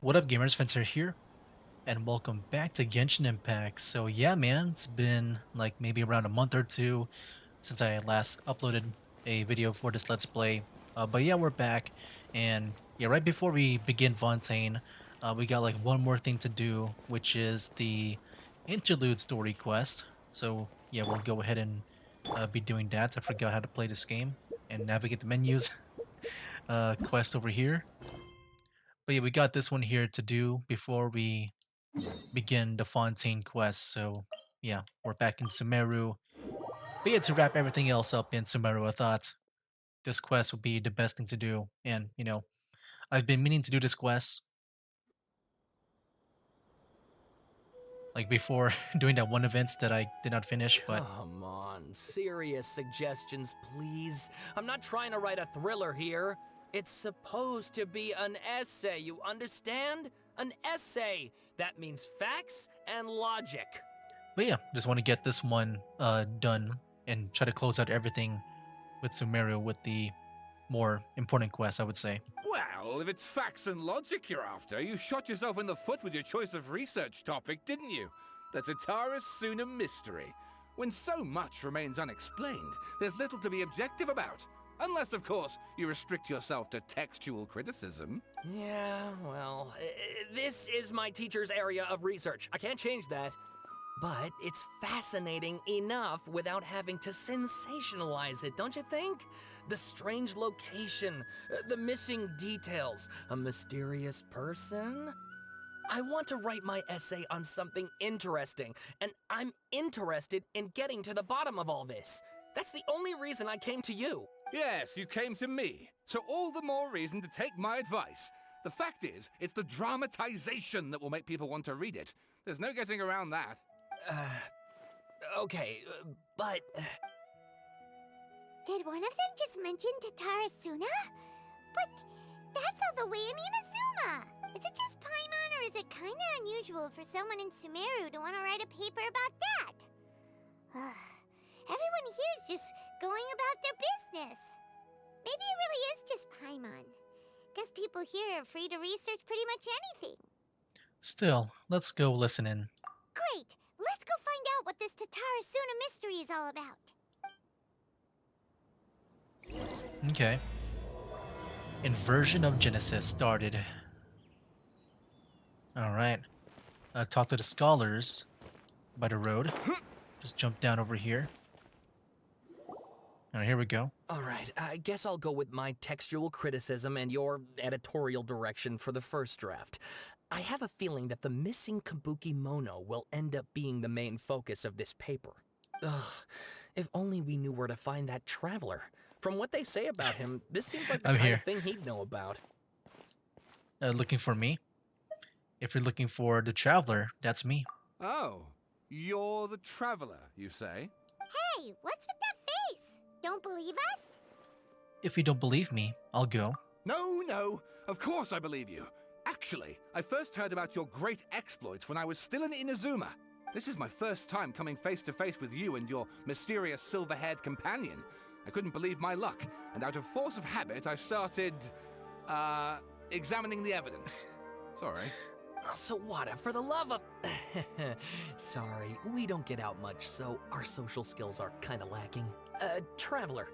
What up, gamers? Fencer here, and welcome back to Genshin Impact. So yeah, man, it's been like maybe around a month or two since I last uploaded a video for this Let's Play. But yeah, we're back, and yeah, right before we begin Fontaine, we got like one more thing to do, which is the interlude story quest. So yeah, we'll go ahead and be doing that. I forgot how to play this game and navigate the menus. Quest over here. But yeah, we got this one here to do before we begin the Fontaine quest. So yeah, we're back in Sumeru. But yeah, to wrap everything else up in Sumeru, I thought this quest would be the best thing to do. And I've been meaning to do this quest like before doing that one event that I did not finish. But Come on, serious suggestions, please. I'm not trying to write a thriller here. It's supposed to be an essay, you understand? An essay! That means facts and logic. yeah, just want to get this one done and try to close out everything with Sumeru with the more important quest, I would say. Well, if it's facts and logic you're after, you shot yourself in the foot with your choice of research topic, didn't you? The Tatara Suna mystery. When so much remains unexplained, there's little to be objective about. Unless, of course, you restrict yourself to textual criticism. Yeah, well, this is my teacher's area of research. I can't change that. But it's fascinating enough without having to sensationalize it, don't you think? The strange location, the missing details, a mysterious person. I want to write my essay on something interesting, and I'm interested in getting to the bottom of all this. That's the only reason I came to you. Yes, you came to me, so all the more reason to take my advice. The fact is, it's the dramatization that will make people want to read it. There's no getting around that. Okay, but... Did one of them just mention Tatara Suna? But that's all the way in Inazuma! Is it just Paimon, or is it kinda unusual for someone in Sumeru to want to write a paper about that? Everyone here is just going about their business. Maybe it really is just Paimon. Guess people here are free to research pretty much anything. Still, let's go listen in. Great! Let's go find out what this Tatara Suna mystery is all about. Okay. Inversion of Genesis started. Alright. Talk to the scholars by the road. Just jump down over here. Alright, here we go. Alright, I guess I'll go with my textual criticism and your editorial direction for the first draft. I have a feeling that the missing Kabuki Mono will end up being the main focus of this paper. Ugh, if only we knew where to find that traveler. From what they say about him, this seems like the I'm kind here. of thing he'd know about. Looking for me? If you're looking for the traveler, that's me. Oh, you're the traveler, you say? Hey, what's with that face? Don't believe us? If you don't believe me, I'll go. No, of course I believe you. Actually, I first heard about your great exploits when I was still in Inazuma. This is my first time coming face to face with you and your mysterious silver-haired companion. I couldn't believe my luck, and out of force of habit, I started, examining the evidence. Sorry. Oh, Sawada, for the love of... Sorry, we don't get out much, so our social skills are kinda lacking. Traveler,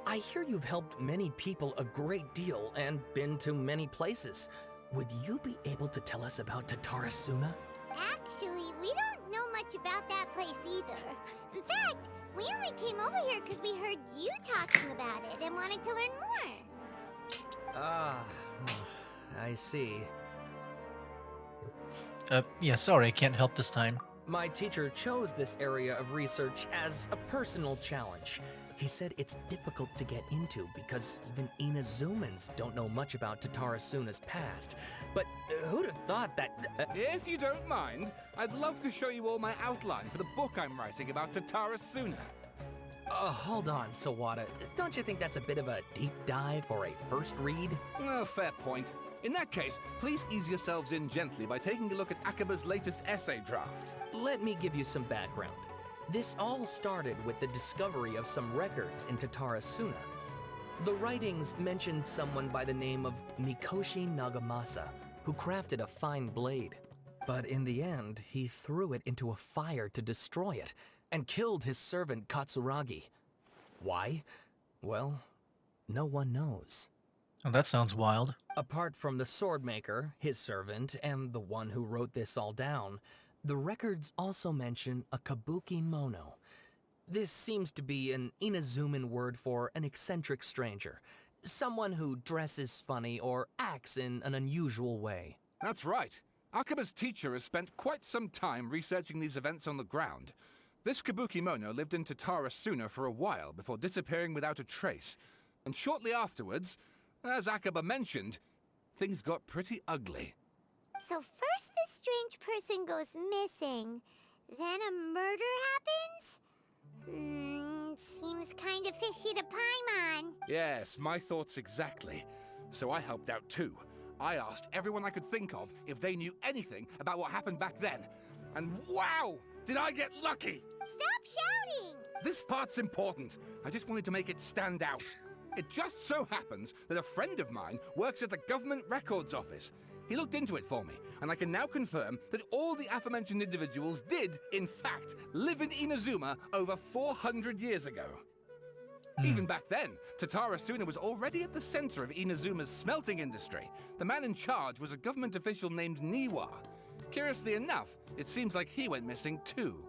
I hear you've helped many people a great deal and been to many places. Would you be able to tell us about Tatara Suna? Actually, we don't know much about that place either. In fact, we only came over here because we heard you talking about it and wanted to learn more. Ah, I see. Yeah, sorry, I can't help this time. My teacher chose this area of research as a personal challenge. He said it's difficult to get into because even Inazumans don't know much about Tatara Suna's past. But who'd have thought that... If you don't mind, I'd love to show you all my outline for the book I'm writing about Tatara Suna. Hold on, Sawada. Don't you think that's a bit of a deep dive for a first read? Oh, fair point. In that case, please ease yourselves in gently by taking a look at Akaba's latest essay draft. Let me give you some background. This all started with the discovery of some records in Tatara Suna. The writings mentioned someone by the name of Mikoshi Nagamasa, who crafted a fine blade. But in the end, he threw it into a fire to destroy it and killed his servant Katsuragi. Why? Well, no one knows. Oh, that sounds wild. Apart from the swordmaker, his servant, and the one who wrote this all down, the records also mention a kabuki mono. This seems to be an Inazuman word for an eccentric stranger, someone who dresses funny or acts in an unusual way. That's right. Akaba's teacher has spent quite some time researching these events on the ground. This Kabukimono lived in Tatarasuna for a while before disappearing without a trace. And shortly afterwards, as Akaba mentioned, things got pretty ugly. So first this strange person goes missing, then a murder happens? Seems kinda fishy to Paimon. Yes, my thoughts exactly. So I helped out too. I asked everyone I could think of if they knew anything about what happened back then. And wow! Did I get lucky! Stop shouting! This part's important. I just wanted to make it stand out. It just so happens that a friend of mine works at the Government Records Office. He looked into it for me, and I can now confirm that all the aforementioned individuals did, in fact, live in Inazuma over 400 years ago. Even back then, Tatarasuna was already at the center of Inazuma's smelting industry. The man in charge was a government official named Niwa. Curiously enough, it seems like he went missing too.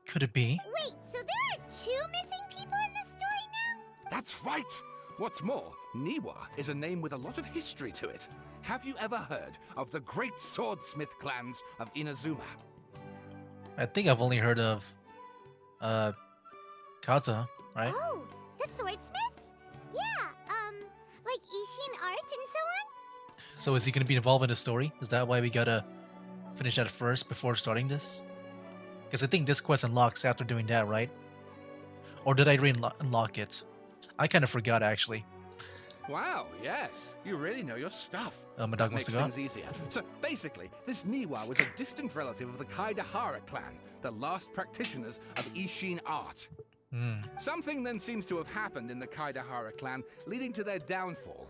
Could it be? Wait, so there are 2 missing people in this story now? That's right! What's more, Niwa is a name with a lot of history to it. Have you ever heard of the great swordsmith clans of Inazuma? I think I've only heard of Kaza, right? Oh, the swordsmiths? Yeah, like Ishin art and so on? So is he going to be involved in the story? Is that why we gotta finish that first before starting this? Because I think this quest unlocks after doing that, right? Or did I re-unlock it? I kind of forgot, actually. Wow, yes. You really know your stuff. My dog That wants to makes go. things easier. So basically, this Niwa was a distant relative of the Kaidahara clan, the last practitioners of Ishin art. Something then seems to have happened in the Kaidahara clan, leading to their downfall.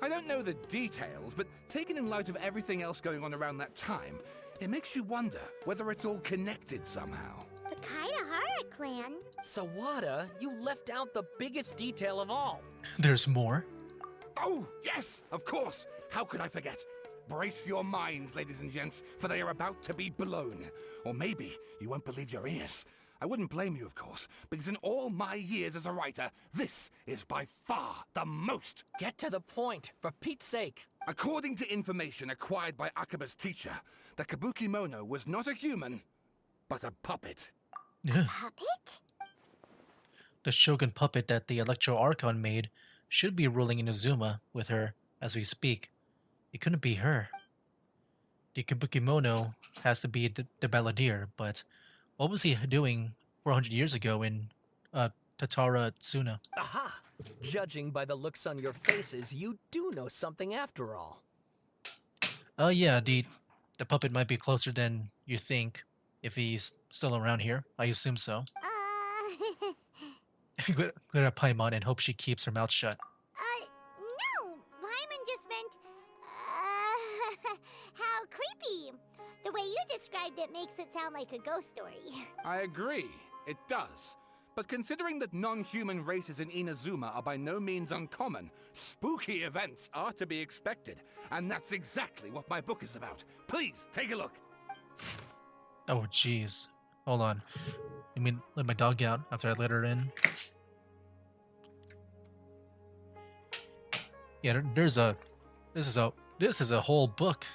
I don't know the details, but taken in light of everything else going on around that time, it makes you wonder whether it's all connected somehow. The Kaidahara clan? Sawada, you left out the biggest detail of all. There's more. Oh, yes, of course. How could I forget? Brace your minds, ladies and gents, for they are about to be blown. Or maybe you won't believe your ears. I wouldn't blame you, of course, because in all my years as a writer, this is by far the most. Get to the point, for Pete's sake. According to information acquired by Akaba's teacher, the Kabukimono was not a human, but a puppet. Ugh. Puppet? The Shogun puppet that the Electro Archon made should be ruling Inazuma with her as we speak. It couldn't be her. The Kabukimono has to be the balladeer, but what was he doing 400 years ago in Tatara-tsuna? Aha! Judging by the looks on your faces, you do know something after all. Oh yeah, the puppet might be closer than you think if he's still around here. I assume so. Glare at Paimon and hope she keeps her mouth shut. No! Paimon just meant, how creepy. The way you described it makes it sound like a ghost story. I agree, it does. But considering that non-human races in Inazuma are by no means uncommon, spooky events are to be expected. And that's exactly what my book is about. Please, take a look. Oh jeez. Hold on. Let me let my dog out after I let her in. Yeah, there's a this is a whole book.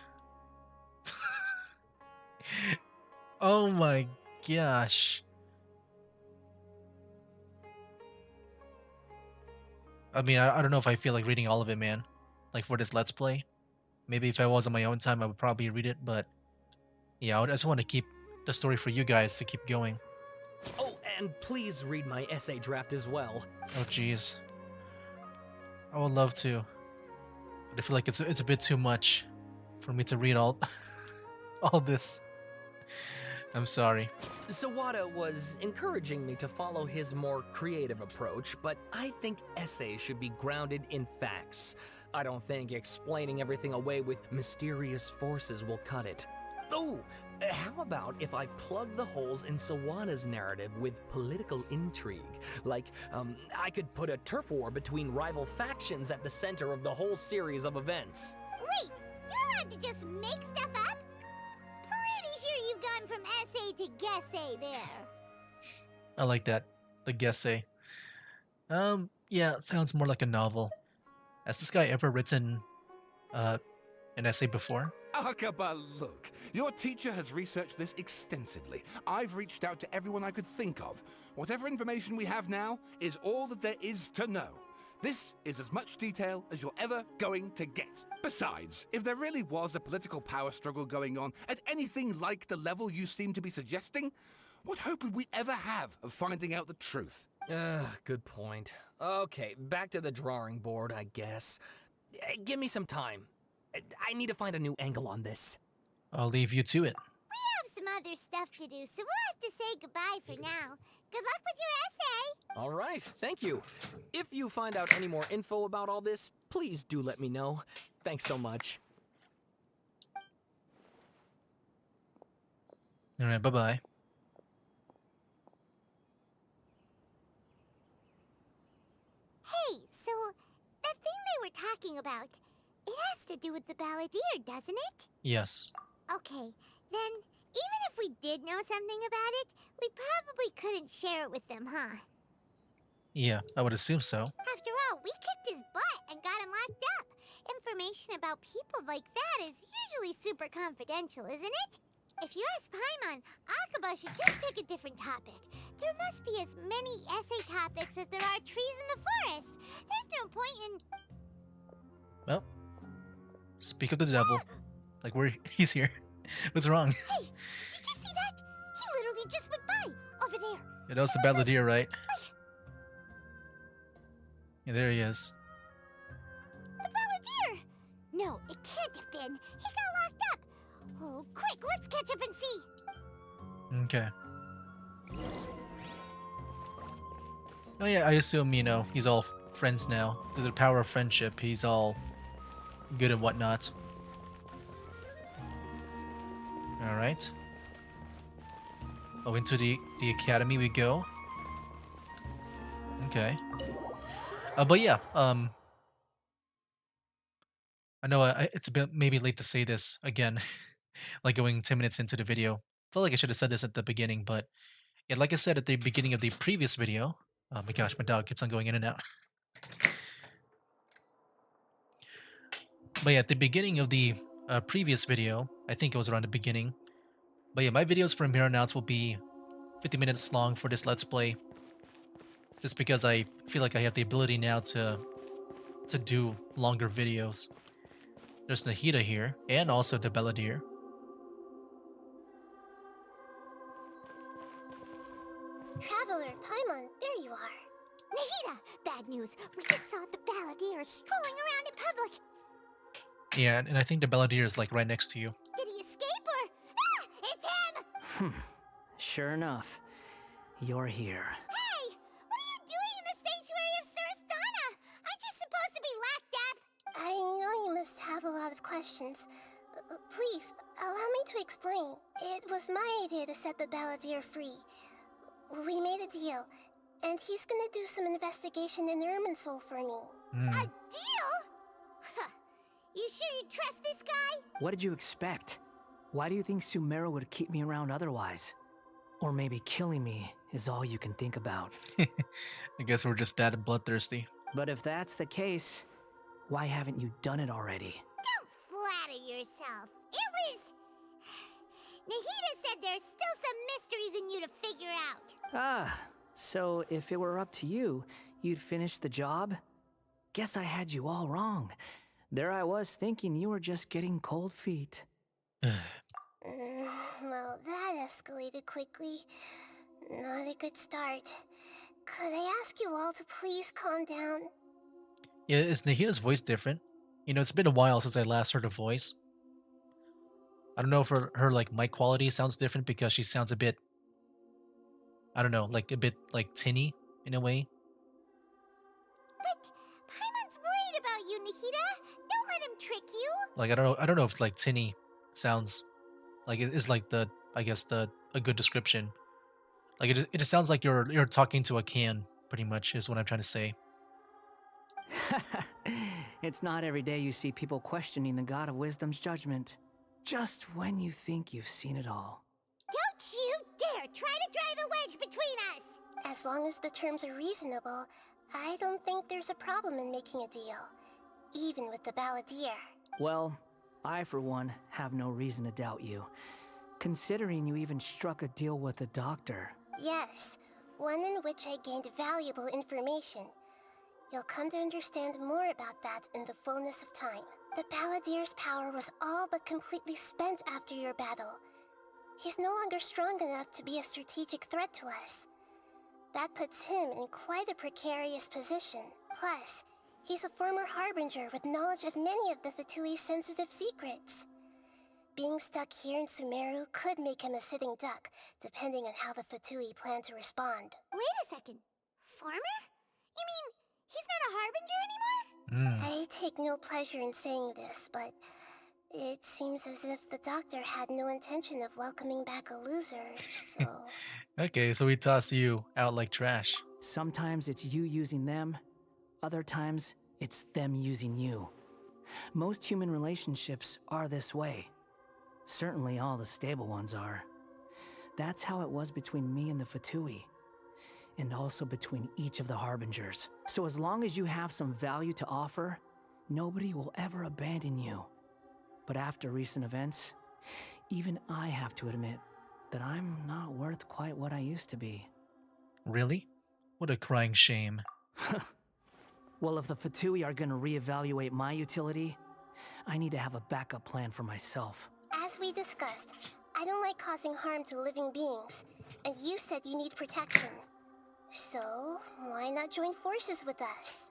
Oh my gosh. I mean, I don't know if I feel like reading all of it, man. Like for this Let's Play. Maybe if I was on my own time, I would probably read it, but yeah, I just want to keep the story for you guys to keep going. Oh, and please read my essay draft as well. Oh jeez. I would love to. But I feel like it's a bit too much for me to read all all this. I'm sorry. Sawada was encouraging me to follow his more creative approach, but I think essays should be grounded in facts. I don't think explaining everything away with mysterious forces will cut it. Oh, how about if I plug the holes in Sawana's narrative with political intrigue? Like, I could put a turf war between rival factions at the center of the whole series of events. Wait, you're allowed to just make stuff up? Pretty sure you've gone from essay to guessay there. I like that. The guessay. Yeah, it sounds more like a novel. Has this guy ever written an essay before? Akaba, look. Your teacher has researched this extensively. I've reached out to everyone I could think of. Whatever information we have now is all that there is to know. This is as much detail as you're ever going to get. Besides, if there really was a political power struggle going on at anything like the level you seem to be suggesting, what hope would we ever have of finding out the truth? Good point. Okay, back to the drawing board, I guess. Give me some time. I need to find a new angle on this. I'll leave you to it. We have some other stuff to do, so we'll have to say goodbye for now. Good luck with your essay. All right, thank you. If you find out any more info about all this, please do let me know. Thanks so much. All right, bye-bye. Hey, so that thing they were talking about, it has to do with the balladeer, doesn't it? Yes. Okay, then even if we did know something about it, we probably couldn't share it with them, huh? Yeah, I would assume so. After all, we kicked his butt and got him locked up. Information about people like that is usually super confidential, isn't it? If you ask Paimon, Akaba should just pick a different topic. There must be as many essay topics as there are trees in the forest. There's no point in... Well, speak of the devil. Like, he's here. What's wrong? Hey, did you see that? He literally just went by, over there. Yeah, that was the balladeer, right? Yeah, there he is. The balladeer! No, it can't have been. He got locked up. Oh, quick, let's catch up and see. Okay. Oh yeah, I assume, he's all friends now. Through the power of friendship, he's all good and whatnot. Alright. Oh, into the academy we go. Okay. But yeah, I know it's a bit maybe late to say this again, like going 10 minutes into the video. Felt like I should have said this at the beginning, but yeah, like I said at the beginning of the previous video. Oh my gosh, my dog keeps on going in and out. But yeah, at the beginning of the previous video, I think it was around the beginning. But yeah, my videos from here on out will be 50 minutes long for this Let's Play. Just because I feel like I have the ability now to do longer videos. There's Nahida here, and also the Balladeer. Traveler, Paimon, there you are. Nahida, bad news. We just saw the balladeer strolling around in public. Yeah, and I think the Balladeer is like right next to you. Did he escape or... Ah, it's him! Sure enough, you're here. Hey, what are you doing in the sanctuary of Surasthana? Aren't you supposed to be locked up? I know you must have a lot of questions. Please, allow me to explain. It was my idea to set the balladeer free. We made a deal, and he's gonna do some investigation in Irminsul for me. A deal? Huh. You sure you trust this guy? What did you expect? Why do you think Sumeru would keep me around otherwise? Or maybe killing me is all you can think about. I guess we're just that bloodthirsty. But if that's the case, why haven't you done it already? Don't flatter yourself. It was... Nahida said there's still some mysteries in you to figure out. Ah, so if it were up to you, you'd finish the job? Guess I had you all wrong. There I was thinking you were just getting cold feet. Well, that escalated quickly. Not a good start. Could I ask you all to please calm down? Yeah, is Nahida's voice different? It's been a while since I last heard her voice. I don't know if her like mic quality sounds different because she sounds a bit, I don't know, like a bit like tinny in a way. But Paimon's worried about you, Nahida. trick you? Like I don't know if like tinny sounds like it is like the I guess the a good description. Like it just sounds like you're talking to a can, pretty much is what I'm trying to say. It's not every day you see people questioning the God of Wisdom's judgment. Just when you think you've seen it all. Don't you dare try to drive a wedge between us! As long as the terms are reasonable, I don't think there's a problem in making a deal. Even with the balladeer. Well, I for one have no reason to doubt you, considering you even struck a deal with the doctor. Yes, one in which I gained valuable information. You'll come to understand more about that in the fullness of time. The balladeer's power was all but completely spent after your battle. He's no longer strong enough to be a strategic threat to us. That puts him in quite a precarious position. Plus, he's a former harbinger with knowledge of many of the Fatui's sensitive secrets. Being stuck here in Sumeru could make him a sitting duck, depending on how the Fatui plan to respond. Wait a second. Farmer? You mean he's not a harbinger anymore? I take no pleasure in saying this, but it seems as if the doctor had no intention of welcoming back a loser, so... Okay, so we toss you out like trash. Sometimes it's you using them, other times it's them using you. Most human relationships are this way. Certainly all the stable ones are. That's how it was between me and the Fatui, and also between each of the Harbingers. So as long as you have some value to offer, nobody will ever abandon you. But after recent events, even I have to admit that I'm not worth quite what I used to be. Really? What a crying shame. Well, if the Fatui are gonna reevaluate my utility, I need to have a backup plan for myself. As we discussed, I don't like causing harm to living beings, and you said you need protection. So, why not join forces with us?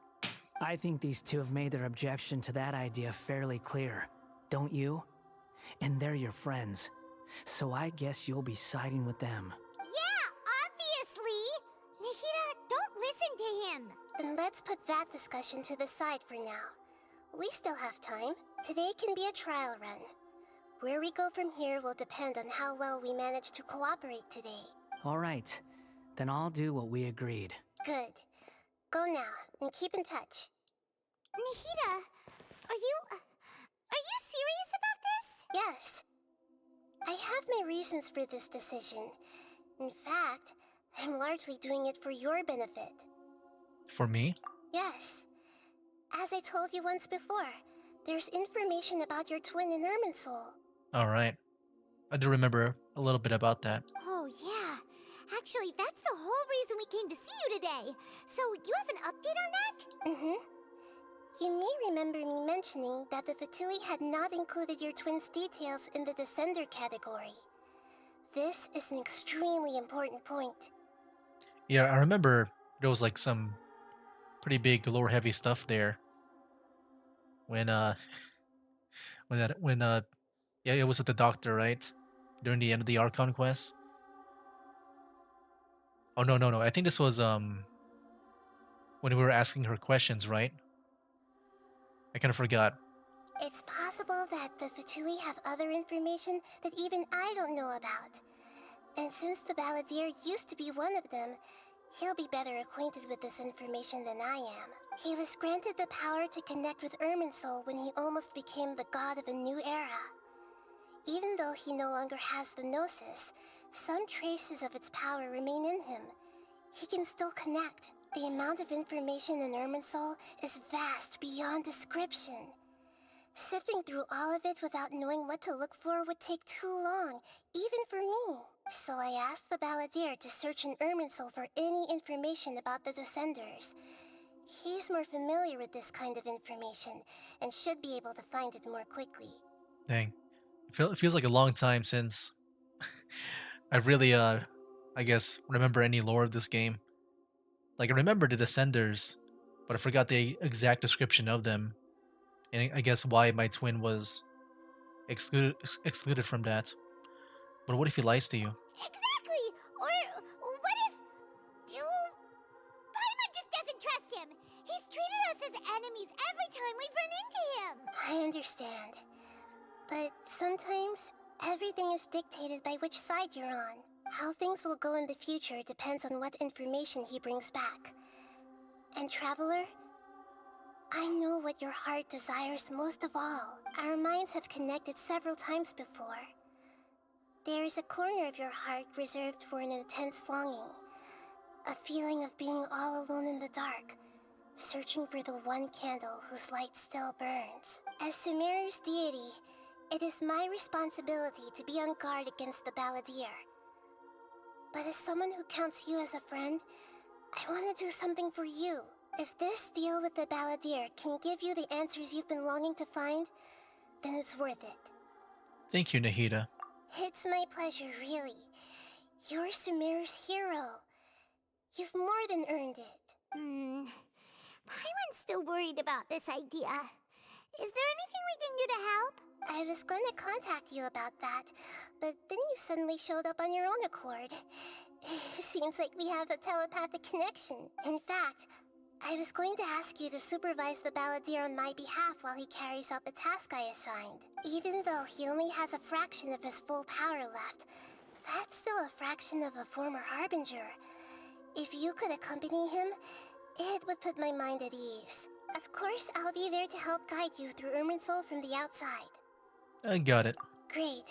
I think these two have made their objection to that idea fairly clear, don't you? And they're your friends, so I guess you'll be siding with them. Yeah, obviously! Nahida, don't listen to him! Then let's put that discussion to the side for now. We still have time. Today can be a trial run. Where we go from here will depend on how well we manage to cooperate today. All right, then I'll do what we agreed. Good. Go now, and keep in touch. Nahida, are you serious about this? Yes. I have my reasons for this decision. In fact, I'm largely doing it for your benefit. For me? Yes. As I told you once before, there's information about your twin in Irminsul. Alright. I do remember a little bit about that. Oh, yeah. Actually, that's the whole reason we came to see you today. So, you have an update on that? Mm-hmm. You may remember me mentioning that the Fatui had not included your twin's details in the Descender category. This is an extremely important point. Yeah, I remember there was like some pretty big lore heavy stuff there. When yeah, it was with the doctor, right? During the end of the Archon quest. Oh no. I think this was when we were asking her questions, right? I kind of forgot. It's possible that the Fatui have other information that even I don't know about. And since the Balladeer used to be one of them, he'll be better acquainted with this information than I am. He was granted the power to connect with Irminsul when he almost became the god of a new era. Even though he no longer has the Gnosis, some traces of its power remain in him. He can still connect. The amount of information in Irminsul is vast beyond description. Sifting through all of it without knowing what to look for would take too long, even for me. So I asked the Balladeer to search in Irminsul for any information about the Descenders. He's more familiar with this kind of information, and should be able to find it more quickly. Dang. It feels like a long time since I really I guess remember any lore of this game. Like I remember the Descenders, but I forgot the exact description of them. And I guess why my twin was excluded from that. But what if he lies to you? Exactly! Or what if... Oh, Paimon just doesn't trust him! He's treated us as enemies every time we've run into him! I understand. But sometimes, everything is dictated by which side you're on. How things will go in the future depends on what information he brings back. And Traveler, I know what your heart desires most of all. Our minds have connected several times before. There is a corner of your heart reserved for an intense longing. A feeling of being all alone in the dark, searching for the one candle whose light still burns. As Sumeru's deity, it is my responsibility to be on guard against the Balladeer. But as someone who counts you as a friend, I want to do something for you. If this deal with the Balladeer can give you the answers you've been longing to find, then it's worth it. Thank you, Nahida. It's my pleasure, really. You're Sumeru's hero. You've more than earned it. Paimon's still worried about this idea. Is there anything we can do to help? I was going to contact you about that, but then you suddenly showed up on your own accord. Seems like we have a telepathic connection. In fact, I was going to ask you to supervise the Balladeer on my behalf while he carries out the task I assigned. Even though he only has a fraction of his full power left, that's still a fraction of a former Harbinger. If you could accompany him, it would put my mind at ease. Of course, I'll be there to help guide you through Irminsul from the outside. I got it. Great.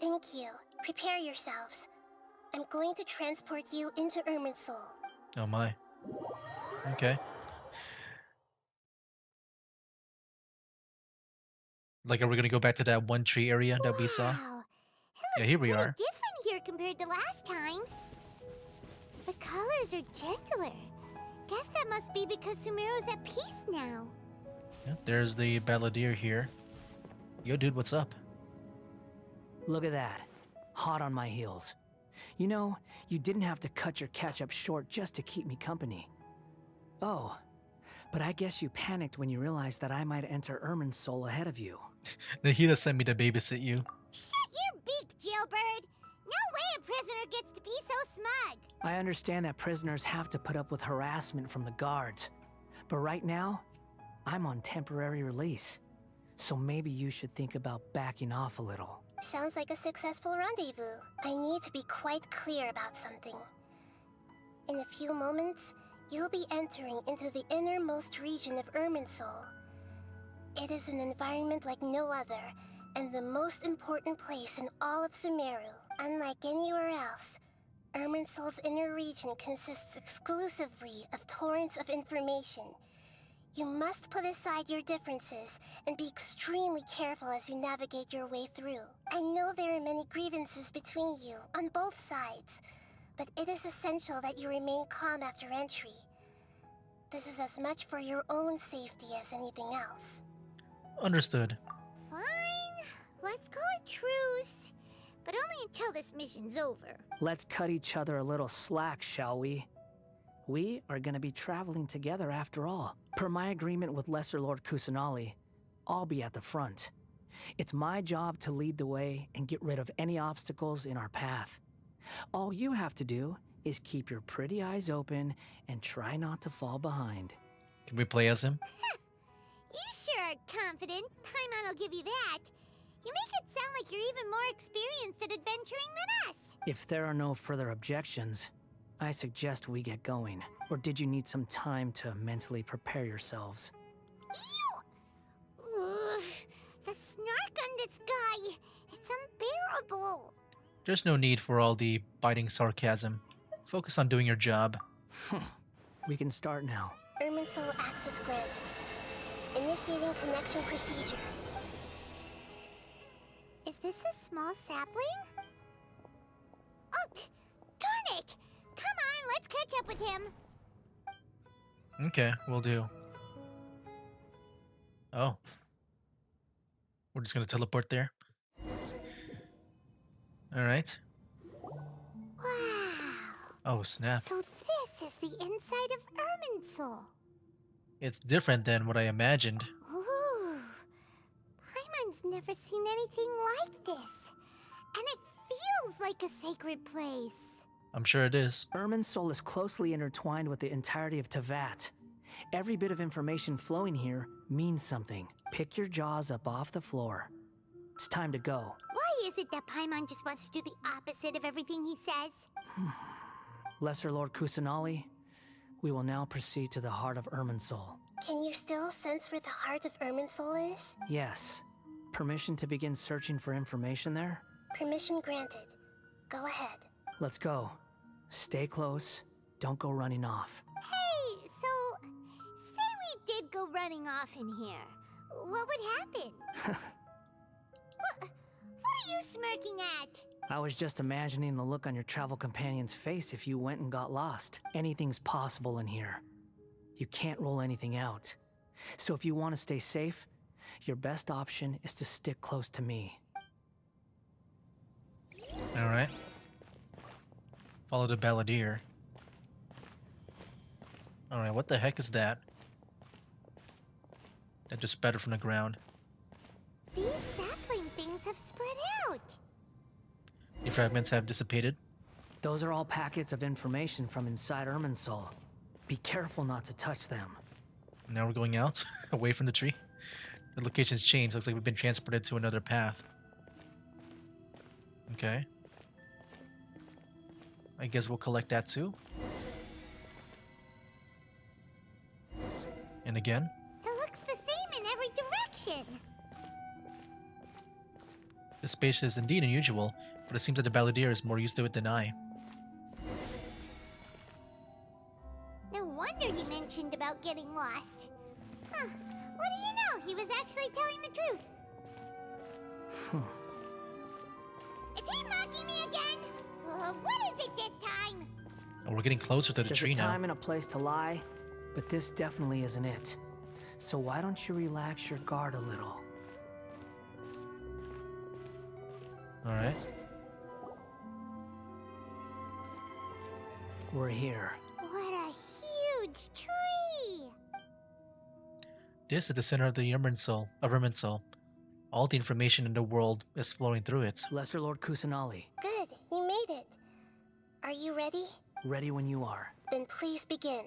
Thank you. Prepare yourselves. I'm going to transport you into Irminsul. Oh my. Okay. Like, are we gonna go back to that one tree area that we saw? Wow. Yeah, here we are. Different here compared to last time. The colors are gentler. Guess that must be because Sumeru's at peace now. Yeah, there's the Balladeer here. Yo, dude, what's up? Look at that. Hot on my heels. You know, you didn't have to cut your catch-up short just to keep me company. Oh, but I guess you panicked when you realized that I might enter Irminsul ahead of you. Nahida sent me to babysit you. Shut your beak, jailbird! No way a prisoner gets to be so smug! I understand that prisoners have to put up with harassment from the guards. But right now, I'm on temporary release. So maybe you should think about backing off a little. Sounds like a successful rendezvous. I need to be quite clear about something. In a few moments, you'll be entering into the innermost region of Irminsul. It is an environment like no other, and the most important place in all of Sumeru. Unlike anywhere else, Irminsul's inner region consists exclusively of torrents of information. You must put aside your differences and be extremely careful as you navigate your way through. I know there are many grievances between you, on both sides, but it is essential that you remain calm after entry. This is as much for your own safety as anything else. Understood. Fine. Let's call it truce. But only until this mission's over. Let's cut each other a little slack, shall we? We are gonna be traveling together after all. Per my agreement with Lesser Lord Kusanali, I'll be at the front. It's my job to lead the way and get rid of any obstacles in our path. All you have to do is keep your pretty eyes open and try not to fall behind. Can we play as him? You sure are confident. Paimon will give you that. You make it sound like you're even more experienced at adventuring than us. If there are no further objections, I suggest we get going. Or did you need some time to mentally prepare yourselves? Ew! Ugh, the snark on this guy. It's unbearable. There's no need for all the biting sarcasm. Focus on doing your job. We can start now. Irminsul access granted. Initiating connection procedure. Is this a small sapling? Oh, darn it! Come on, let's catch up with him. Okay, we'll do. Oh. We're just gonna teleport there. Alright. Wow. Oh, snap. So this is the inside of Irminsul. It's different than what I imagined. Ooh. Paimon's never seen anything like this. And it feels like a sacred place. I'm sure it is. Irminsul is closely intertwined with the entirety of Tevat. Every bit of information flowing here means something. Pick your jaws up off the floor. It's time to go. Why is it that Paimon just wants to do the opposite of everything he says? Lesser Lord Kusanali, we will now proceed to the heart of Irminsul. Can you still sense where the heart of Irminsul is? Yes. Permission to begin searching for information there? Permission granted. Go ahead. Let's go. Stay close. Don't go running off. Hey, so say we did go running off in here. What would happen? What are you smirking at? I was just imagining the look on your travel companion's face if you went and got lost. Anything's possible in here. You can't rule anything out. So if you want to stay safe, your best option is to stick close to me. Alright. Follow the balladeer. Alright, what the heck is that? That just spattered from the ground. These sapling things have spread out. The fragments have dissipated. Those are all packets of information from inside Irminsul. Be careful not to touch them. Now we're going out, away from the tree. The location's changed. Looks like we've been transported to another path. Okay. I guess we'll collect that too. And again. It looks the same in every direction. This space is indeed unusual, but it seems that the balladeer is more used to it than I. No wonder he mentioned about getting lost. Huh. What do you know? He was actually telling the truth. Is he mocking me again? What is it this time? Oh, we're getting closer to the There's tree a now. time and a place to lie, but this definitely isn't it. So why don't you relax your guard a little? Alright. We're here. What a huge tree! This is the center of the Irminsul. All the information in the world is flowing through it. Lesser Lord Kusanali, Good, you made it. Are you ready? ready when you are. Then please begin.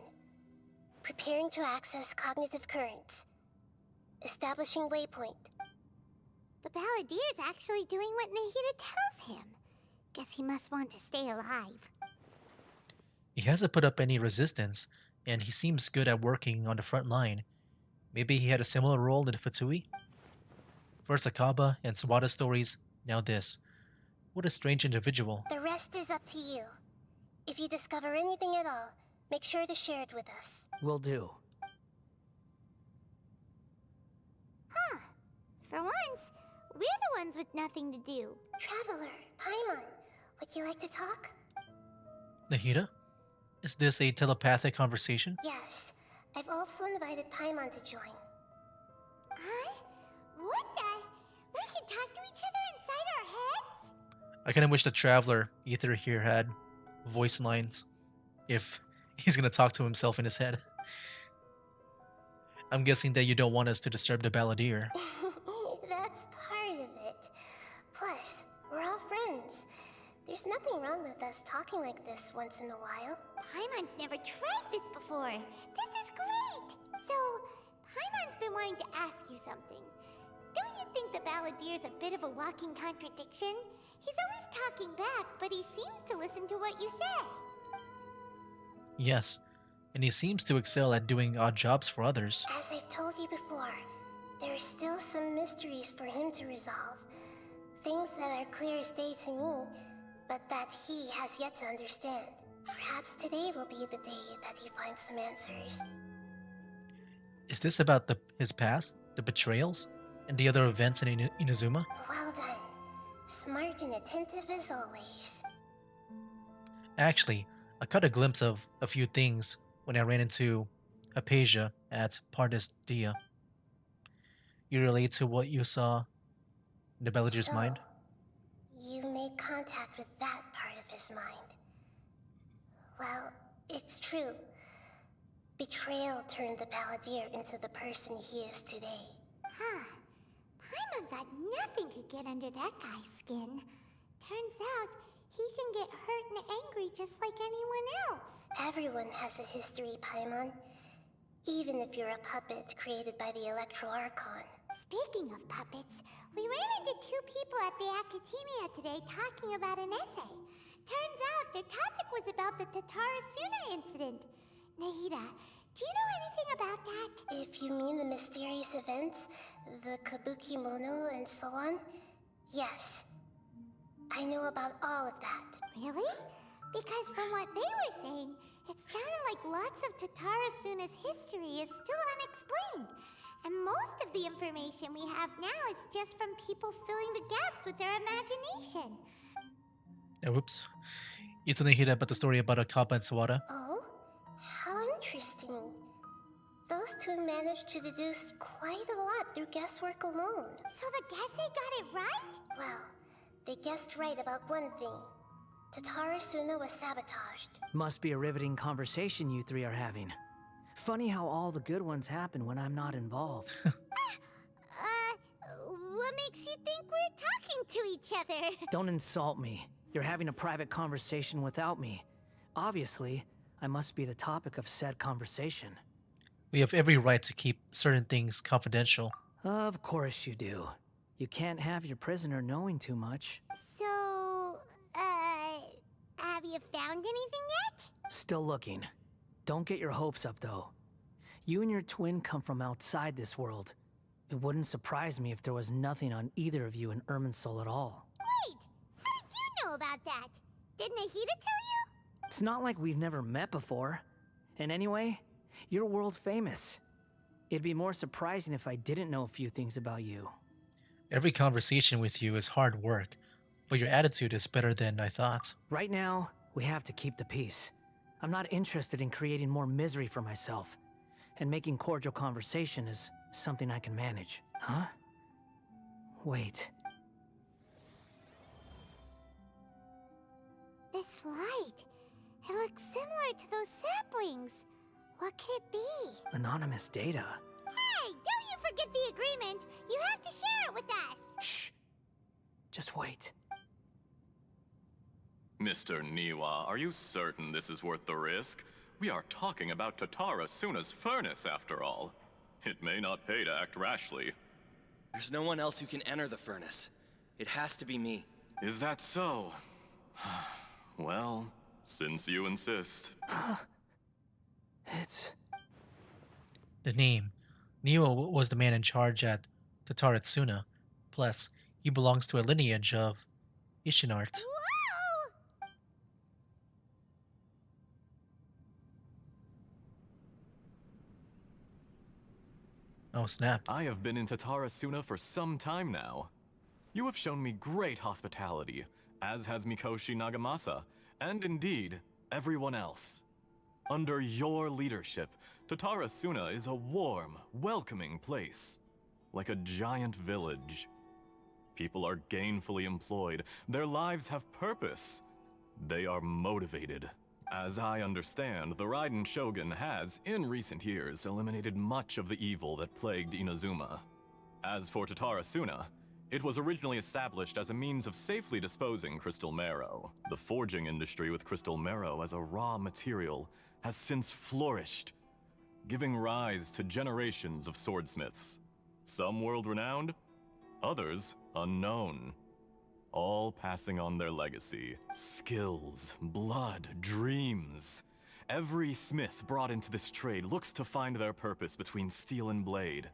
Preparing to access cognitive currents. Establishing waypoint. The balladier's actually doing what Nahida tells him. Guess he must want to stay alive. He hasn't put up any resistance, and he seems good at working on the front line. Maybe he had a similar role in the Fatui? First Akaba and Sawada stories, now this. What a strange individual. The rest is up to you. If you discover anything at all, make sure to share it with us. Will do. Huh. For once, we're the ones with nothing to do. Traveler, Paimon, would you like to talk? Nahida? Is this a telepathic conversation? Yes. I've also invited Paimon to join. Huh? What the? We can talk to each other inside our heads? I kind of wish the Traveler Ether here had voice lines if he's gonna talk to himself in his head. I'm guessing that you don't want us to disturb the balladeer. That's part of it. Plus, we're all friends. There's nothing wrong with us talking like this once in a while. Paimon's never tried this before. This is great! So, Paimon's been wanting to ask you something. Don't you think the balladier's a bit of a walking contradiction? He's always talking back, but he seems to listen to what you say. Yes, and he seems to excel at doing odd jobs for others. As I've told you before, there are still some mysteries for him to resolve. Things that are clear as day to me, but that he has yet to understand. Perhaps today will be the day that he finds some answers. Is this about his past, the betrayals, and the other events in Inazuma? Well done. Smart and attentive as always. Actually, I caught a glimpse of a few things when I ran into Hypatia at Pardis Dia. You relate to what you saw in the Balladier's So, mind? You made contact with that part of his mind. Well, it's true. Betrayal turned the Balladeer into the person he is today. Huh. Paimon thought nothing could get under that guy's skin. Turns out, he can get hurt and angry just like anyone else. Everyone has a history, Paimon. even if you're a puppet created by the Electro Archon. Speaking of puppets, we ran into two people at the Academia today talking about an essay. Turns out their topic was about the Tatarasuna incident. Nahida, do you know anything about that? If you mean the mysterious events, the Kabuki Mono, and so on, yes. I know about all of that. Really? Because from what they were saying, it sounded like lots of Tatarasuna's history is still unexplained. And most of the information we have now is just from people filling the gaps with their imagination. Oops. It's Nahida about the story about Akapa and Sawada. Oh? How interesting. Those two managed to deduce quite a lot through guesswork alone. So the Gese got it right? Well, they guessed right about one thing. Tatarasuna was sabotaged. Must be a riveting conversation you three are having. Funny how all the good ones happen when I'm not involved. What makes you think we're talking to each other? Don't insult me. You're having a private conversation without me. Obviously, I must be the topic of said conversation. We have every right to keep certain things confidential. Of course you do. You can't have your prisoner knowing too much. So, have you found anything yet? Still looking. Don't get your hopes up, though. You and your twin come from outside this world. It wouldn't surprise me if there was nothing on either of you in Irminsul at all. Wait! How did you know about that? Did Nahida tell you? It's not like we've never met before. And anyway, you're world famous. It'd be more surprising if I didn't know a few things about you. Every conversation with you is hard work, but your attitude is better than I thought. Right now, we have to keep the peace. I'm not interested in creating more misery for myself. And making cordial conversation is something I can manage. Huh? Wait. This light. It looks similar to those saplings. What could it be? Anonymous data. Hey, don't you forget the agreement. You have to share it with us. Shh. Just wait. Mr. Niwa, are you certain this is worth the risk? We are talking about Tatarasuna's furnace, after all. It may not pay to act rashly. There's no one else who can enter the furnace. It has to be me. Is that so? Well, since you insist. It's... The name. Neo was the man in charge at Tataratsuna. Plus, he belongs to a lineage of Ishinart. Whoa! Oh snap. I have been in Tatarasuna for some time now. You have shown me great hospitality, as has Mikoshi Nagamasa, and indeed, everyone else. Under your leadership, Tatarasuna is a warm, welcoming place, like a giant village. People are gainfully employed, their lives have purpose. They are motivated. As I understand, the Raiden Shogun has, in recent years, eliminated much of the evil that plagued Inazuma. As for Tatarasuna, it was originally established as a means of safely disposing crystal marrow. The forging industry with crystal marrow as a raw material has since flourished, giving rise to generations of swordsmiths. Some world-renowned, others unknown. All passing on their legacy. Skills, blood, dreams. Every smith brought into this trade looks to find their purpose between steel and blade.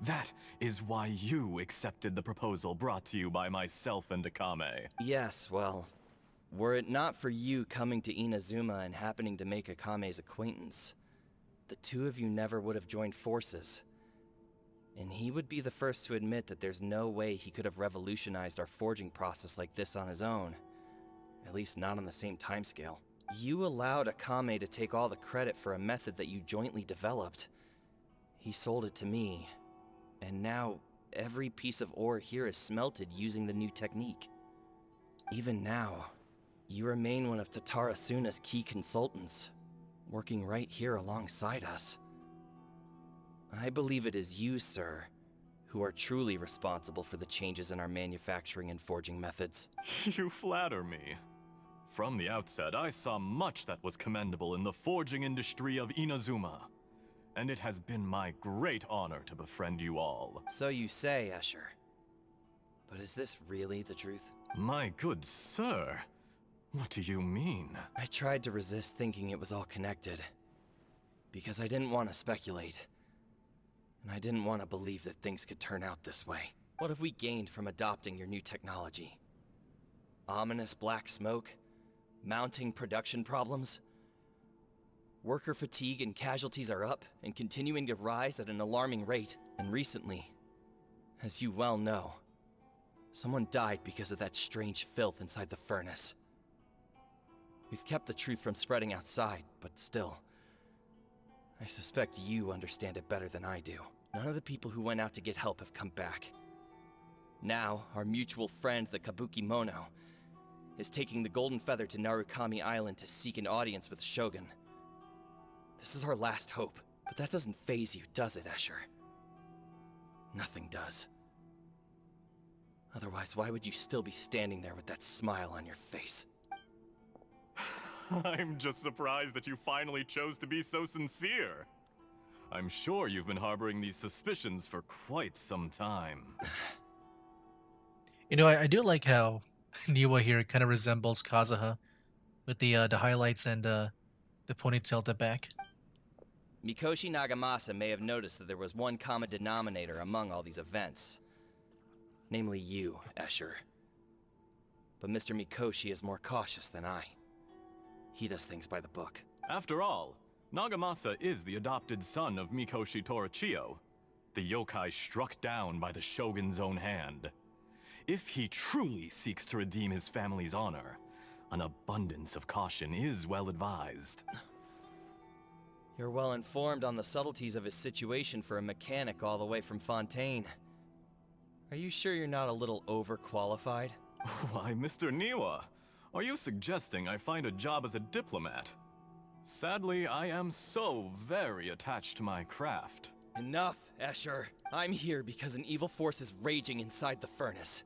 That is why you accepted the proposal brought to you by myself and Akame. Yes, well, were it not for you coming to Inazuma and happening to make Akame's acquaintance, the two of you never would have joined forces. And he would be the first to admit that there's no way he could have revolutionized our forging process like this on his own. At least not on the same timescale. You allowed Akame to take all the credit for a method that you jointly developed. He sold it to me, and now every piece of ore here is smelted using the new technique. Even now, you remain one of Tatarasuna's key consultants, working right here alongside us. I believe it is you, sir, who are truly responsible for the changes in our manufacturing and forging methods. You flatter me. From the outset, I saw much that was commendable in the forging industry of Inazuma. and it has been my great honor to befriend you all. So you say, Escher. But is this really the truth? My good sir, what do you mean? I tried to resist thinking it was all connected. Because I didn't want to speculate. And I didn't want to believe that things could turn out this way. What have we gained from adopting your new technology? Ominous black smoke? Mounting production problems? Worker fatigue and casualties are up and continuing to rise at an alarming rate. And recently, as you well know, someone died because of that strange filth inside the furnace. We've kept the truth from spreading outside, but still, I suspect you understand it better than I do. None of the people who went out to get help have come back. Now, our mutual friend, the Kabuki Mono, is taking the Golden Feather to Narukami Island to seek an audience with Shogun. This is our last hope, but that doesn't faze you, does it, Escher? Nothing does. Otherwise, why would you still be standing there with that smile on your face? I'm just surprised that you finally chose to be so sincere. I'm sure you've been harboring these suspicions for quite some time. You know, I do like how Niwa here kind of resembles Kazuha with the highlights and the ponytail at the back. Mikoshi Nagamasa may have noticed that there was one common denominator among all these events. Namely you, Escher. But Mr. Mikoshi is more cautious than I. He does things by the book. After all, Nagamasa is the adopted son of Mikoshi Torichio, the yokai struck down by the Shogun's own hand. If he truly seeks to redeem his family's honor, an abundance of caution is well advised. You're well informed on the subtleties of his situation for a mechanic all the way from Fontaine. Are you sure you're not a little overqualified? Why, Mr. Niwa, are you suggesting I find a job as a diplomat? Sadly, I am so very attached to my craft. Enough, Escher. I'm here because an evil force is raging inside the furnace.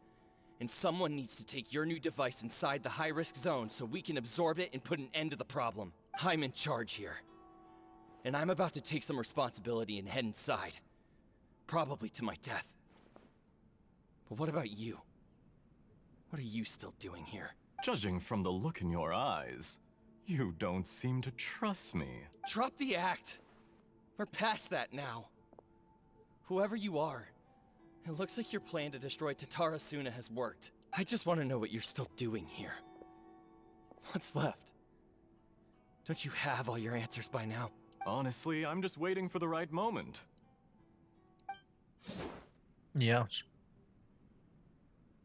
And someone needs to take your new device inside the high-risk zone so we can absorb it and put an end to the problem. I'm in charge here. And I'm about to take some responsibility and head inside. Probably to my death. But what about you? What are you still doing here? Judging from the look in your eyes, you don't seem to trust me. Drop the act! We're past that now. Whoever you are, it looks like your plan to destroy Tatara Suna has worked. I just want to know what you're still doing here. What's left? Don't you have all your answers by now? Honestly, I'm just waiting for the right moment. Yeah.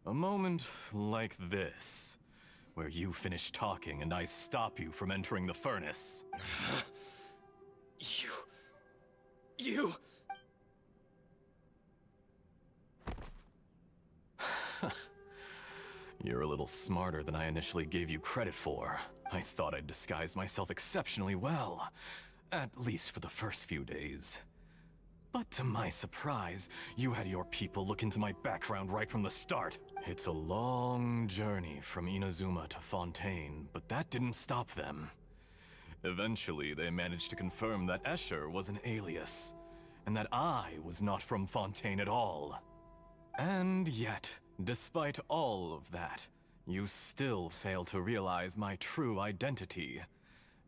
A moment like this, where you finish talking and I stop you from entering the furnace. You... You're a little smarter than I initially gave you credit for. I thought I'd disguised myself exceptionally well, at least for the first few days. But to my surprise, you had your people look into my background right from the start. It's a long journey from Inazuma to Fontaine, but that didn't stop them. Eventually, they managed to confirm that Escher was an alias, and that I was not from Fontaine at all. And yet, despite all of that, you still fail to realize my true identity,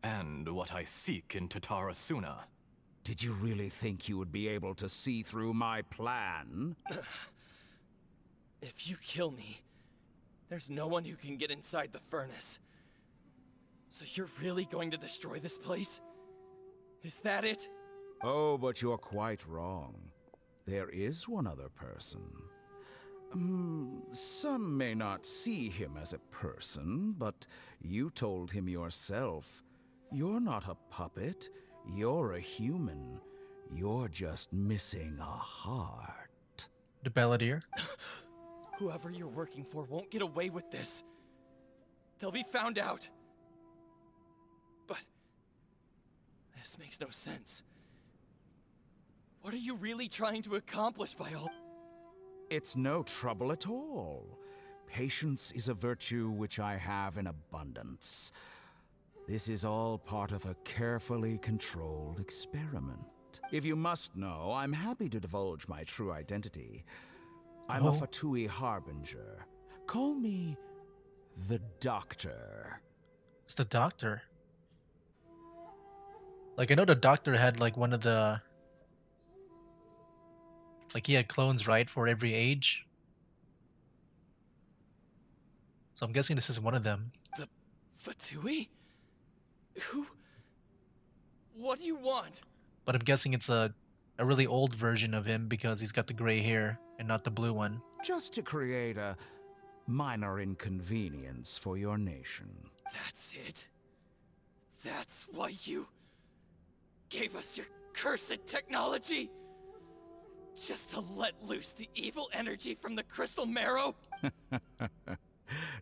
and what I seek in Tatara Suna. Did you really think you would be able to see through my plan? If you kill me, there's no one who can get inside the furnace. So you're really going to destroy this place? Is that it? Oh, but you're quite wrong. There is one other person. Some may not see him as a person, but you told him yourself. You're not a puppet. You're a human. You're just missing a heart. The Balladeer. Whoever you're working for won't get away with this. They'll be found out. But this makes no sense. What are you really trying to accomplish by all? It's no trouble at all. Patience is a virtue which I have in abundance. This is all part of a carefully controlled experiment. If you must know, I'm happy to divulge my true identity. I'm a Oh, Fatui harbinger. Call me the Doctor. it's the doctor. Like I know the doctor had like one of the like he had clones, right, for every age. So I'm guessing this is one of them. The Fatui? Who? What do you want? But I'm guessing it's a really old version of him because he's got the gray hair and not the blue one. Just to create a minor inconvenience for your nation. That's it. That's why you gave us your cursed technology? Just to let loose the evil energy from the crystal marrow?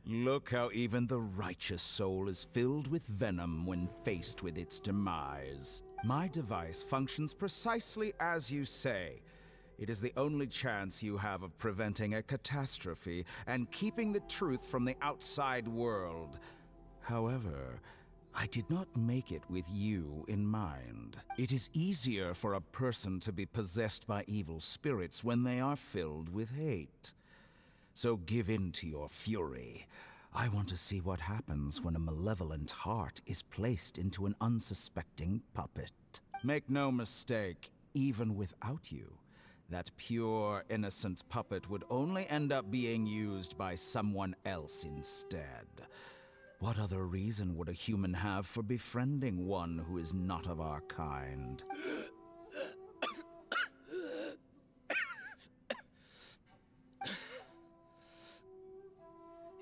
Look how even the righteous soul is filled with venom when faced with its demise. My device functions precisely as you say. It is the only chance you have of preventing a catastrophe and keeping the truth from the outside world. However, I did not make it with you in mind. It is easier for a person to be possessed by evil spirits when they are filled with hate. So give in to your fury. I want to see what happens when a malevolent heart is placed into an unsuspecting puppet. Make no mistake, even without you, that pure, innocent puppet would only end up being used by someone else instead. What other reason would a human have for befriending one who is not of our kind?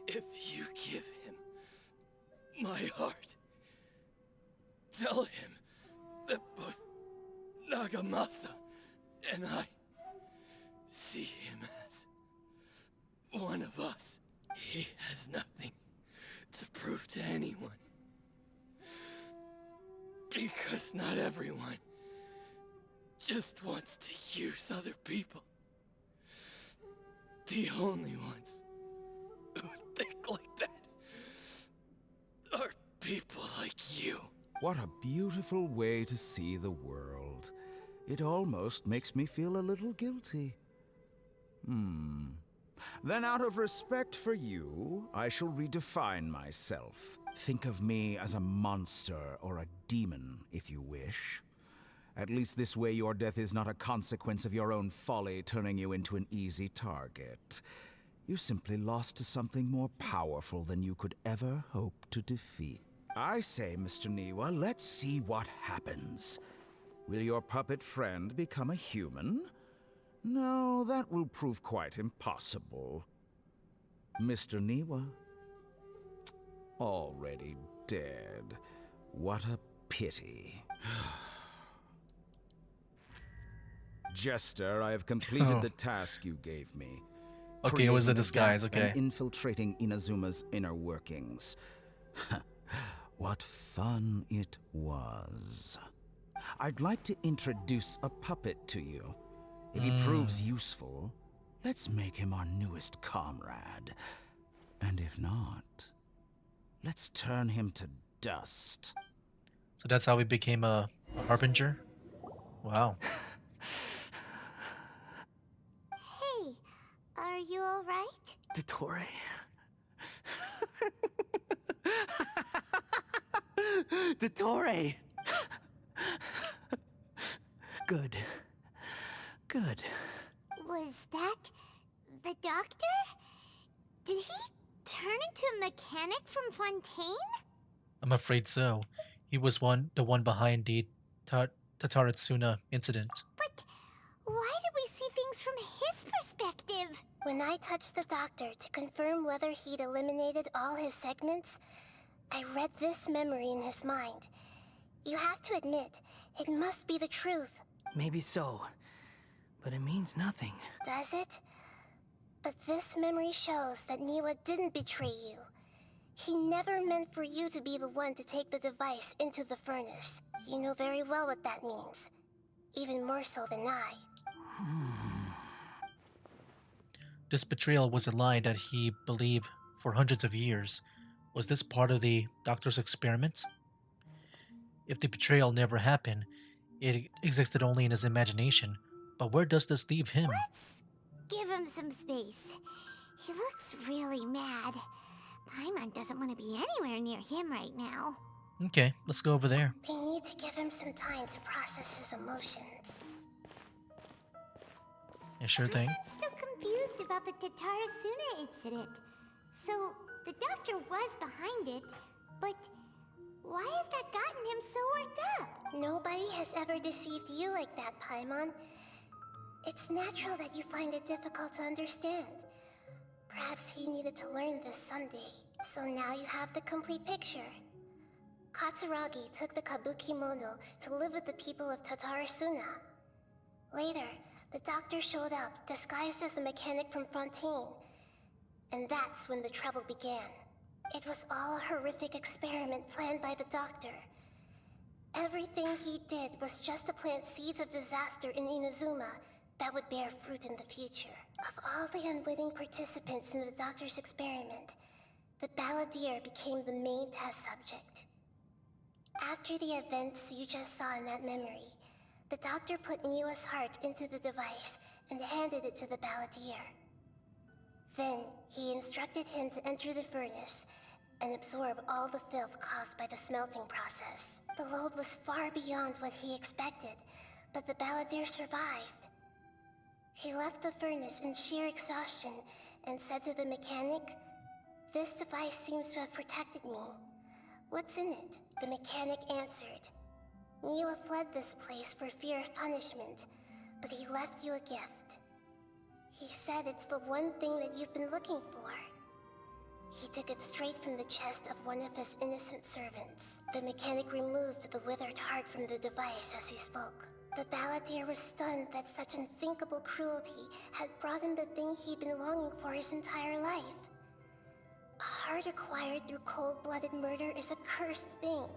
If you give him my heart, tell him that both Nagamasa and I see him as one of us. He has nothing to prove to anyone. Because not everyone just wants to use other people. The only ones who think like that are people like you. What a beautiful way to see the world. It almost makes me feel a little guilty. Then out of respect for you, I shall redefine myself. Think of me as a monster or a demon, if you wish. At least this way your death is not a consequence of your own folly turning you into an easy target. You simply lost to something more powerful than you could ever hope to defeat. I say, Mr. Niwa, let's see what happens. Will your puppet friend become a human? No, that will prove quite impossible. Mr. Niwa? Already dead. What a pity. Jester, I have completed the task you gave me. Okay, it was a Creating disguise, gap okay. and infiltrating Inazuma's inner workings. What fun it was. I'd like to introduce a puppet to you. If he proves useful, let's make him our newest comrade. And if not, let's turn him to dust. So that's how he became a harbinger? Wow. Hey, are you alright? Dottore. Dottore! Good. Good. Was that the doctor? Did he turn into a mechanic from Fontaine? I'm afraid so. He was the one behind the Tataritsuna incident. But why did we see things from his perspective? When I touched the doctor to confirm whether he'd eliminated all his segments, I read this memory in his mind. You have to admit, it must be the truth. Maybe so. But it means nothing. Does it? But this memory shows that Niwa didn't betray you. He never meant for you to be the one to take the device into the furnace. You know very well what that means. Even more so than I. This betrayal was a lie that he believed for hundreds of years. Was this part of the doctor's experiment? If the betrayal never happened, it existed only in his imagination. But where does this leave him? Let's give him some space. He looks really mad. Paimon doesn't want to be anywhere near him right now. Okay, let's go over there. We need to give him some time to process his emotions. Yeah, sure thing. I'm still confused about the Tatarasuna incident. So, the doctor was behind it, but why has that gotten him so worked up? Nobody has ever deceived you like that, Paimon. It's natural that you find it difficult to understand. Perhaps he needed to learn this someday, so now you have the complete picture. Katsuragi took the Kabuki Mono to live with the people of Tatarasuna. Later, the doctor showed up, disguised as a mechanic from Fontaine. And that's when the trouble began. It was all a horrific experiment planned by the doctor. Everything he did was just to plant seeds of disaster in Inazuma that would bear fruit in the future. Of all the unwitting participants in the doctor's experiment, the balladeer became the main test subject. After the events you just saw in that memory, the doctor put Niwa's heart into the device and handed it to the balladeer. Then, he instructed him to enter the furnace and absorb all the filth caused by the smelting process. The load was far beyond what he expected, but the balladeer survived. He left the furnace in sheer exhaustion and said to the mechanic, "This device seems to have protected me. What's in it?" The mechanic answered, "Niwa fled this place for fear of punishment, but he left you a gift. He said it's the one thing that you've been looking for." He took it straight from the chest of one of his innocent servants. The mechanic removed the withered heart from the device as he spoke. The balladeer was stunned that such unthinkable cruelty had brought him the thing he'd been longing for his entire life. A heart acquired through cold-blooded murder is a cursed thing,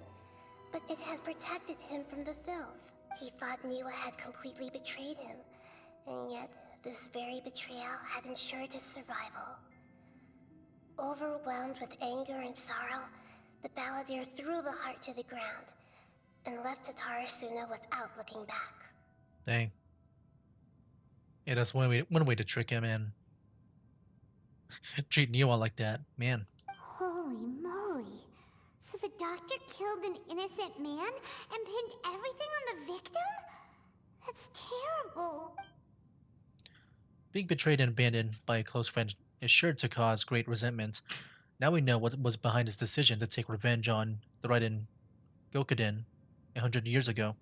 but it had protected him from the filth. He thought Niwa had completely betrayed him, and yet this very betrayal had ensured his survival. Overwhelmed with anger and sorrow, the balladeer threw the heart to the ground and left Tatarasuna without looking back. Dang. Yeah, that's one way to trick him and treat Niwa like that. Man. Holy moly. So the doctor killed an innocent man and pinned everything on the victim? That's terrible. Being betrayed and abandoned by a close friend is sure to cause great resentment. Now we know what was behind his decision to take revenge on the Raiden Gokuden 100 years ago.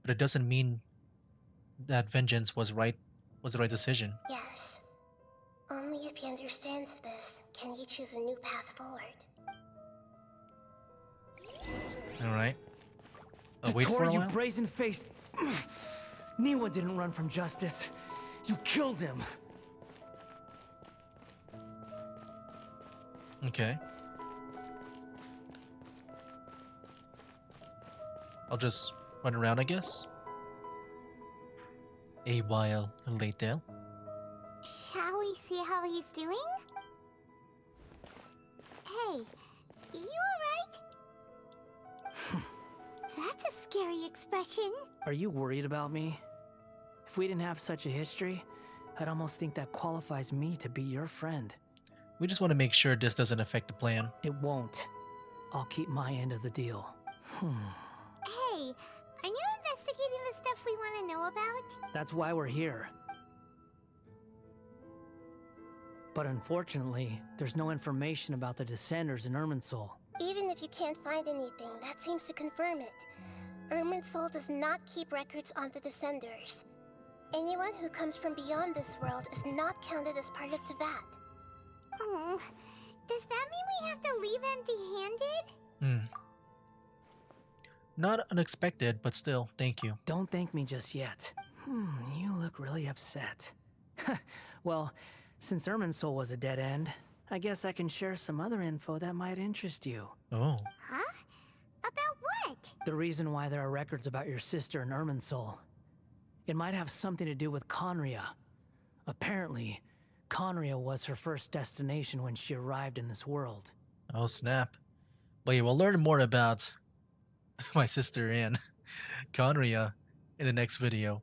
But it doesn't mean that vengeance was the right decision. Yes. Only if he understands this can he choose a new path forward. Alright. Wait for a you while? brazen-faced... Niwa didn't run from justice. You killed him. Okay. I'll just run around, I guess. A while later. Shall we see how he's doing? Hey, you alright? That's a scary expression. Are you worried about me? If we didn't have such a history, I'd almost think that qualifies me to be your friend. We just want to make sure this doesn't affect the plan. It won't. I'll keep my end of the deal. Hey, are you investigating the stuff we want to know about? That's why we're here. But unfortunately, there's no information about the Descenders in Irminsul. Even if you can't find anything, that seems to confirm it. Irminsul does not keep records on the Descenders. Anyone who comes from beyond this world is not counted as part of Tevat. Oh, does that mean we have to leave empty-handed? Not unexpected, but still, thank you. Don't thank me just yet. You look really upset. Well, since Irminsul was a dead end, I guess I can share some other info that might interest you. Oh. Huh? About what? The reason why there are records about your sister in Irminsul. It might have something to do with Conria. Apparently, Conria was her first destination when she arrived in this world. Oh, snap. But yeah, we'll learn more about my sister and Conria in the next video.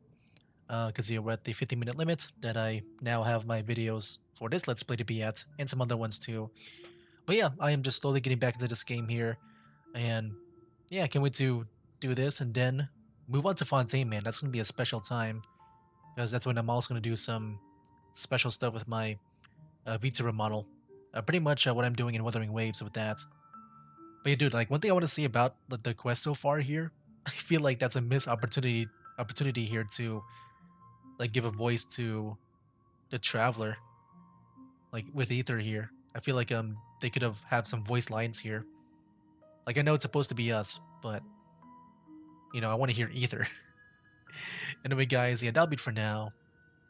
Because we're at the 50-minute limit that I now have my videos for this Let's Play to be at, and some other ones too. But yeah, I am just slowly getting back into this game here, and yeah, can't wait to do this and then move on to Fontaine, man. That's gonna be a special time, because that's when I'm also gonna do some special stuff with my Vita remodel. Pretty much what I'm doing in Wuthering Waves with that. But yeah, dude, like one thing I want to say about the quest so far here, I feel like that's a missed opportunity here to like give a voice to the traveler, like with Ether here. I feel like they could have some voice lines here. Like I know it's supposed to be us, but you know I want to hear Ether. Anyway, guys, yeah, that'll be it for now.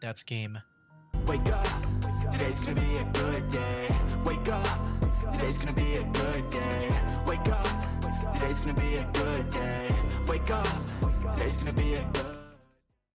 That's game. Wake up, today's gonna be a good day. Wake up, today's gonna be a good day. Wake up, today's gonna be a good day. Wake up, today's gonna be a good